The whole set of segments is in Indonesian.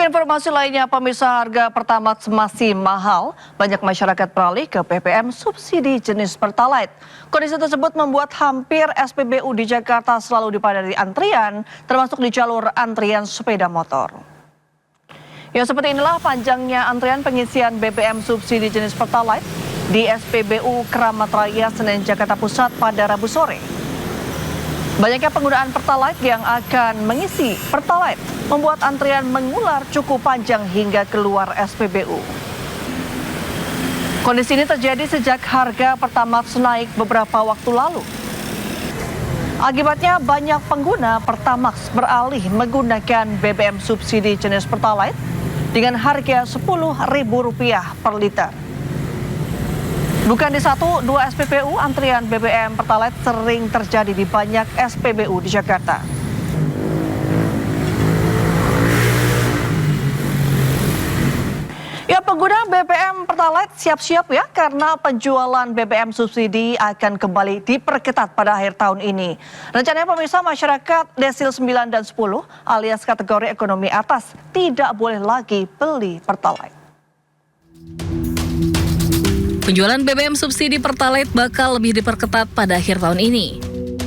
Informasi lainnya, pemirsa, harga Pertamax masih mahal. Banyak masyarakat beralih ke BBM subsidi jenis Pertalite. Kondisi tersebut membuat hampir SPBU di Jakarta selalu dipadati antrian, termasuk di jalur antrian sepeda motor. Ya, seperti inilah panjangnya antrian pengisian BBM subsidi jenis Pertalite di SPBU Keramat Raya Senen, Jakarta Pusat pada Rabu sore. Banyaknya penggunaan Pertalite yang akan mengisi Pertalite membuat antrian mengular cukup panjang hingga keluar SPBU. Kondisi ini terjadi sejak harga Pertamax naik beberapa waktu lalu. Akibatnya banyak pengguna Pertamax beralih menggunakan BBM subsidi jenis Pertalite dengan harga Rp10.000 per liter. Bukan di 1-2 SPBU, antrian BBM Pertalite sering terjadi di banyak SPBU di Jakarta. Ya, pengguna BBM Pertalite siap-siap ya, karena penjualan BBM subsidi akan kembali diperketat pada akhir tahun ini. Rencananya pemirsa, masyarakat desil 9 dan 10 alias kategori ekonomi atas tidak boleh lagi beli Pertalite. Penjualan BBM subsidi Pertalite bakal lebih diperketat pada akhir tahun ini.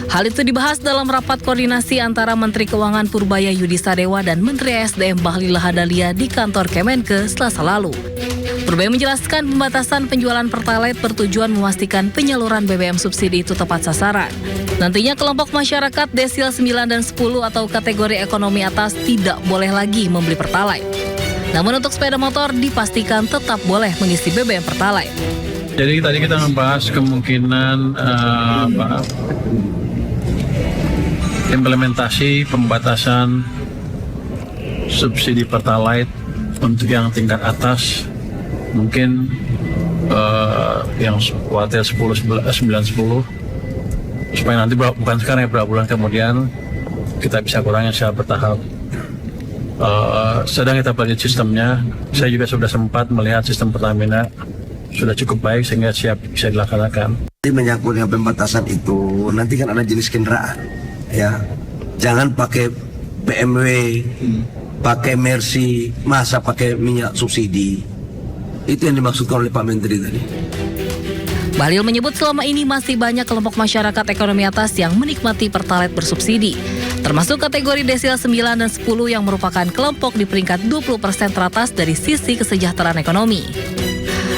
Hal itu dibahas dalam rapat koordinasi antara Menteri Keuangan Purbaya Yudisadewa dan Menteri SDM Bahlil Lahadalia di kantor Kemenke Selasa lalu. Purbaya menjelaskan pembatasan penjualan Pertalite bertujuan memastikan penyaluran BBM subsidi itu tepat sasaran. Nantinya kelompok masyarakat desil 9 dan 10 atau kategori ekonomi atas tidak boleh lagi membeli Pertalite. Namun untuk sepeda motor dipastikan tetap boleh mengisi BBM Pertalite. Jadi tadi kita membahas kemungkinan implementasi pembatasan subsidi Pertalite untuk yang tingkat atas, mungkin yang kuartal 10, 9, 10, supaya nanti bukan sekarang ya, beberapa bulan kemudian kita bisa kurangi secara bertahap. Sedang kita pelajari sistemnya. Saya juga sudah sempat melihat sistem Pertamina sudah cukup baik sehingga siap bisa dilaksanakan. Menyangkut dengan pembatasan itu, nanti kan ada jenis kendaraan, ya. Jangan pakai BMW, pakai Mercy, masa pakai minyak subsidi. Itu yang dimaksudkan oleh Pak Menteri tadi. Bahlil menyebut selama ini masih banyak kelompok masyarakat ekonomi atas yang menikmati Pertalite bersubsidi, termasuk kategori desil 9 dan 10 yang merupakan kelompok di peringkat 20% teratas dari sisi kesejahteraan ekonomi.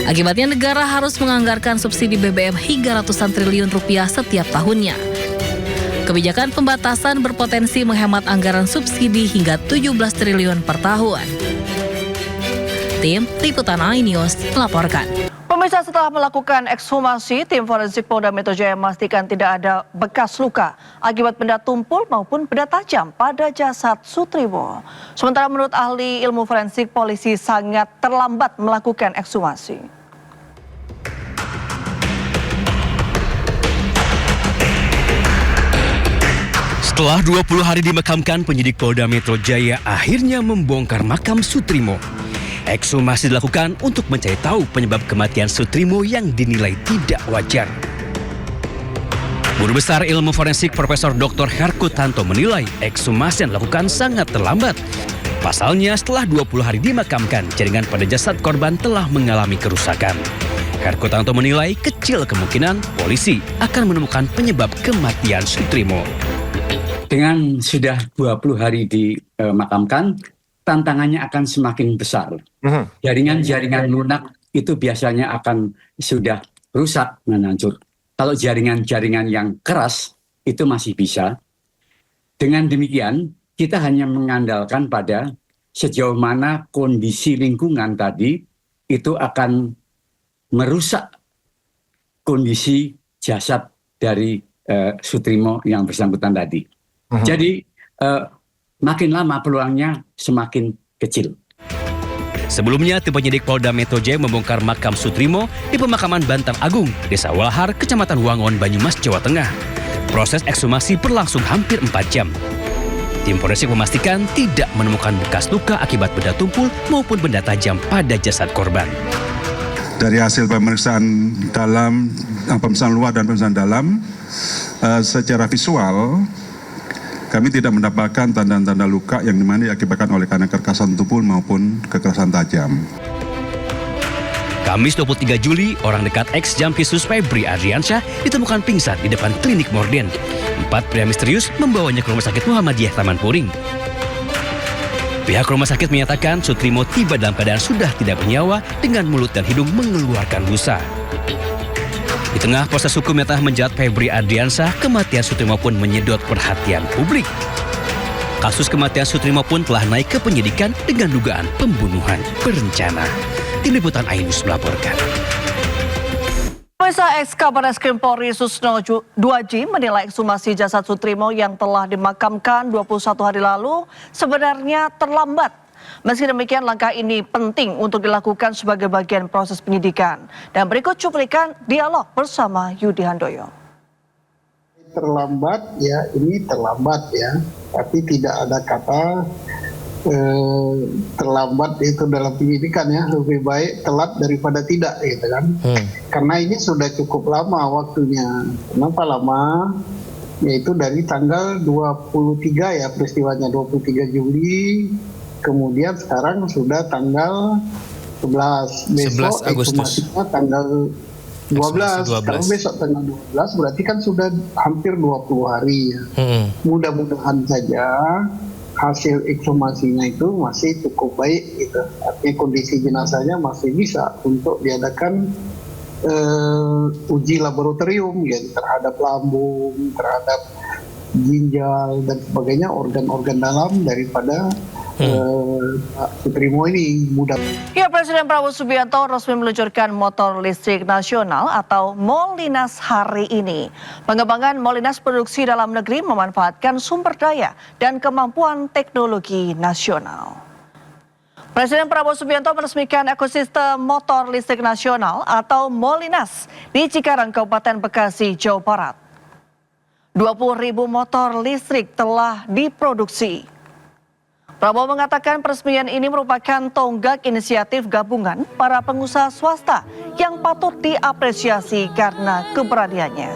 Akibatnya negara harus menganggarkan subsidi BBM hingga ratusan triliun rupiah setiap tahunnya. Kebijakan pembatasan berpotensi menghemat anggaran subsidi hingga 17 triliun per tahun. Tim Liputan iNews melaporkan. Pemirsa, setelah melakukan ekshumasi, tim forensik Polda Metro Jaya memastikan tidak ada bekas luka akibat benda tumpul maupun benda tajam pada jasad Sutrimo. Sementara menurut ahli ilmu forensik, polisi sangat terlambat melakukan ekshumasi. Setelah 20 hari dimakamkan, penyidik Polda Metro Jaya akhirnya membongkar makam Sutrimo. Ekshumasi dilakukan untuk mencari tahu penyebab kematian Sutrimo yang dinilai tidak wajar. Guru Besar Ilmu Forensik Profesor Dr. Herkutanto menilai ekshumasi yang dilakukan sangat terlambat. Pasalnya setelah 20 hari dimakamkan, jaringan pada jasad korban telah mengalami kerusakan. Herkutanto menilai kecil kemungkinan polisi akan menemukan penyebab kematian Sutrimo. Dengan sudah 20 hari dimakamkan, tantangannya akan semakin besar. Jaringan-jaringan lunak itu biasanya akan sudah rusak dan hancur. Kalau jaringan-jaringan yang keras itu masih bisa. Dengan demikian, kita hanya mengandalkan pada sejauh mana kondisi lingkungan tadi itu akan merusak kondisi jasad dari Sutrimo yang bersangkutan tadi. Jadi makin lama peluangnya semakin kecil. Sebelumnya, tim penyidik Polda Metro Jaya membongkar makam Sutrimo di pemakaman Bantang Agung, Desa Walahar, Kecamatan Wangon, Banyumas, Jawa Tengah. Proses ekshumasi berlangsung hampir 4 jam. Tim forensik memastikan tidak menemukan bekas luka akibat benda tumpul maupun benda tajam pada jasad korban. Dari hasil pemeriksaan dalam, pemeriksaan luar dan pemeriksaan dalam, secara visual Kami tidak mendapatkan tanda-tanda luka yang dimana diakibatkan oleh karena kekerasan tubuh maupun kekerasan tajam. Kamis 23 Juli, orang dekat ex-Jampitsus Febri Adriansyah ditemukan pingsan di depan klinik Morden. 4 pria misterius membawanya ke Rumah Sakit Muhammadiyah Taman Puring. Pihak rumah sakit menyatakan Sutrimo tiba dalam keadaan sudah tidak bernyawa dengan mulut dan hidung mengeluarkan busa. Di tengah proses hukum yang telah menjerat Febri Adriansyah, kematian Sutrimo pun menyedot perhatian publik. Kasus kematian Sutrimo pun telah naik ke penyidikan dengan dugaan pembunuhan berencana. Tim Liputan Ainus melaporkan. Pemirsa, Kabar Reskrim Polri Susno 2J menilai ekshumasi jasad Sutrimo yang telah dimakamkan 21 hari lalu sebenarnya terlambat. Meski demikian, langkah ini penting untuk dilakukan sebagai bagian proses penyidikan. Dan berikut cuplikan dialog bersama Yudi Handoyo. Terlambat ya, ini terlambat ya, tapi tidak ada kata terlambat itu dalam penyidikan ya, lebih baik telat daripada tidak gitu kan. Karena ini sudah cukup lama waktunya. Kenapa lama? Yaitu dari tanggal 23 ya peristiwanya, 23 Juli. Kemudian sekarang sudah tanggal 11. Besok ekshumasinya tanggal 12. Kalau besok tanggal 12 berarti kan sudah hampir 20 hari ya. Mudah-mudahan saja hasil ekshumasinya itu masih cukup baik gitu. Artinya kondisi jenazahnya masih bisa untuk diadakan uji laboratorium ya, terhadap lambung, terhadap ginjal dan sebagainya, organ-organ dalam daripada Sutrimo ini mudah. Ya, Presiden Prabowo Subianto resmi meluncurkan motor listrik nasional atau Molinas hari ini. Pengembangan Molinas produksi dalam negeri memanfaatkan sumber daya dan kemampuan teknologi nasional. Presiden Prabowo Subianto meresmikan ekosistem motor listrik nasional atau Molinas di Cikarang, Kabupaten Bekasi, Jawa Barat. 20.000 motor listrik telah diproduksi. Prabowo mengatakan peresmian ini merupakan tonggak inisiatif gabungan para pengusaha swasta yang patut diapresiasi karena keberaniannya.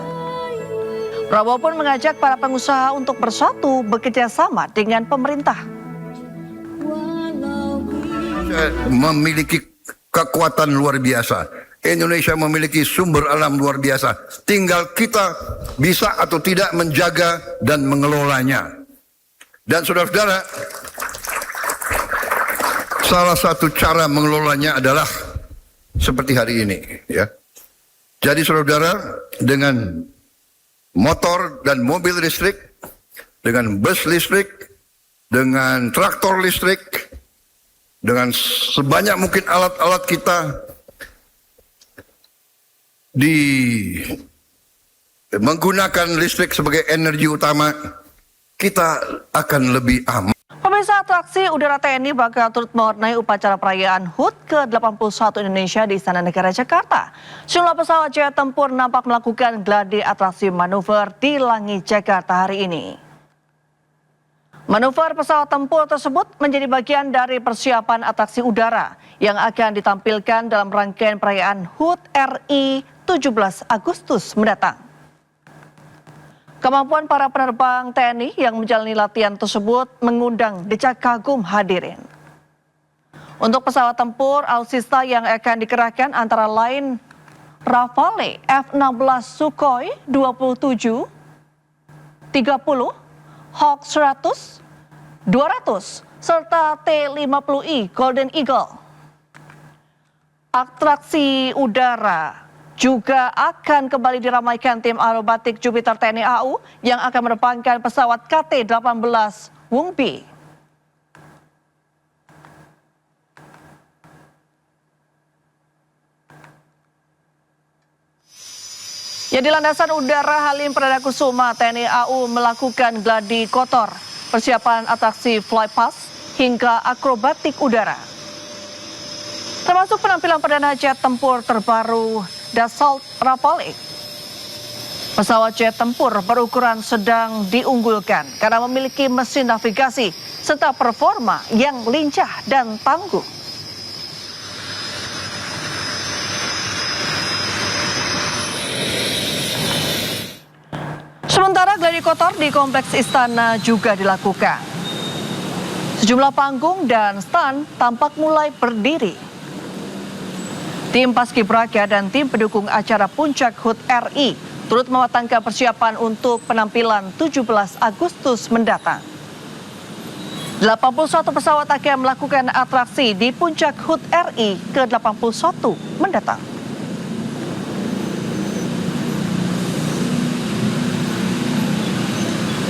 Prabowo pun mengajak para pengusaha untuk bersatu bekerja sama dengan pemerintah. Memiliki kekuatan luar biasa. Indonesia memiliki sumber alam luar biasa. Tinggal kita bisa atau tidak menjaga dan mengelolanya. Dan saudara-saudara, salah satu cara mengelolanya adalah seperti hari ini, ya. Jadi saudara, dengan motor dan mobil listrik, dengan bus listrik, dengan traktor listrik, dengan sebanyak mungkin alat-alat kita menggunakan listrik sebagai energi utama, kita akan lebih aman. Pemirsa, atraksi udara TNI bakal turut mewarnai upacara perayaan HUT ke-81 Indonesia di Istana Negara Jakarta. Sejumlah pesawat jet tempur nampak melakukan gladi atraksi manuver di langit Jakarta hari ini. Manuver pesawat tempur tersebut menjadi bagian dari persiapan atraksi udara yang akan ditampilkan dalam rangkaian perayaan HUT RI 17 Agustus mendatang. Kemampuan para penerbang TNI yang menjalani latihan tersebut mengundang decak kagum hadirin. Untuk pesawat tempur alutsista yang akan dikerahkan antara lain Rafale F-16 Sukhoi 27, 30, Hawk 100, 200, serta T-50I Golden Eagle. Atraksi udara juga akan kembali diramaikan tim aerobatik Jupiter TNI AU yang akan menerbangkan pesawat KT-18 Wungbi. Ya, di landasan udara Halim Perdana Kusuma, TNI AU melakukan gladi kotor, persiapan atraksi flypast hingga akrobatik udara. Termasuk penampilan perdana jet tempur terbaru Dassault Rafale. Pesawat jet tempur berukuran sedang diunggulkan karena memiliki mesin navigasi serta performa yang lincah dan tangguh. Sementara gladi kotor di kompleks Istana juga dilakukan. Sejumlah panggung dan stand tampak mulai berdiri. Tim Paskibraka dan tim pendukung acara Puncak HUT RI turut mematangkan persiapan untuk penampilan 17 Agustus mendatang. 81 pesawat akan melakukan atraksi di Puncak HUT RI ke-81 mendatang.